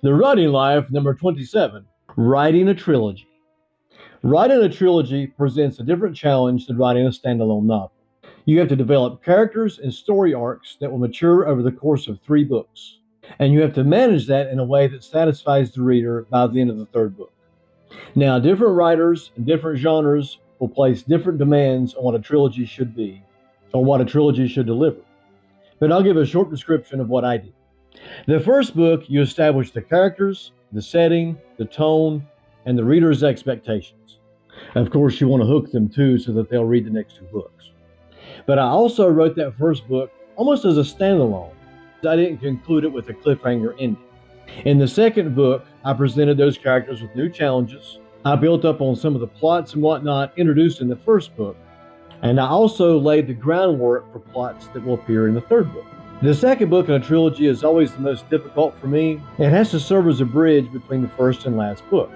The Writing Life, number 27, Writing a Trilogy. Writing a trilogy presents a different challenge than writing a standalone novel. You have to develop characters and story arcs that will mature over the course of 3 books. And you have to manage that in a way that satisfies the reader by the end of the third book. Now, different writers and different genres will place different demands on what a trilogy should be or what a trilogy should deliver. But I'll give a short description of what I did. The first book, you establish the characters, the setting, the tone, and the reader's expectations. Of course, you want to hook them too so that they'll read the next 2 books. But I also wrote that first book almost as a standalone. I didn't conclude it with a cliffhanger ending. In the second book, I presented those characters with new challenges. I built up on some of the plots and whatnot introduced in the first book, and I also laid the groundwork for plots that will appear in the third book. The second book in a trilogy is always the most difficult for me. It has to serve as a bridge between the first and last book.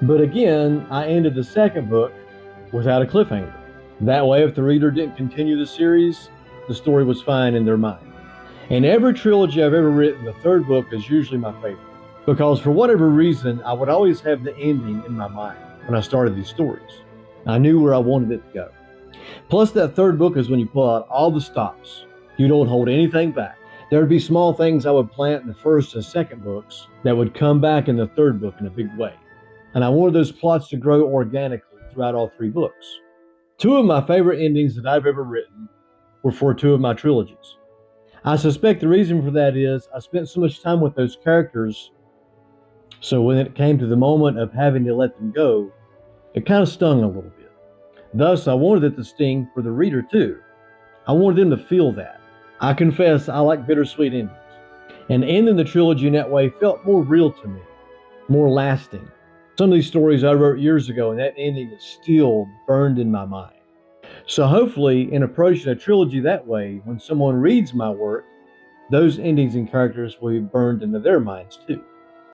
But again, I ended the second book without a cliffhanger. That way, if the reader didn't continue the series, the story was fine in their mind. In every trilogy I've ever written, the third book is usually my favorite, because for whatever reason, I would always have the ending in my mind when I started these stories. I knew where I wanted it to go. Plus, that third book is when you pull out all the stops. You don't hold anything back. There would be small things I would plant in the first and second books that would come back in the third book in a big way. And I wanted those plots to grow organically throughout all 3 books. 2 of my favorite endings that I've ever written were for 2 of my trilogies. I suspect the reason for that is I spent so much time with those characters, so when it came to the moment of having to let them go, it kind of stung a little bit. Thus, I wanted it to sting for the reader too. I wanted them to feel that. I confess I like bittersweet endings, and ending the trilogy in that way felt more real to me, more lasting. Some of these stories I wrote years ago, and that ending is still burned in my mind. So hopefully, in approaching a trilogy that way, when someone reads my work, those endings and characters will be burned into their minds too.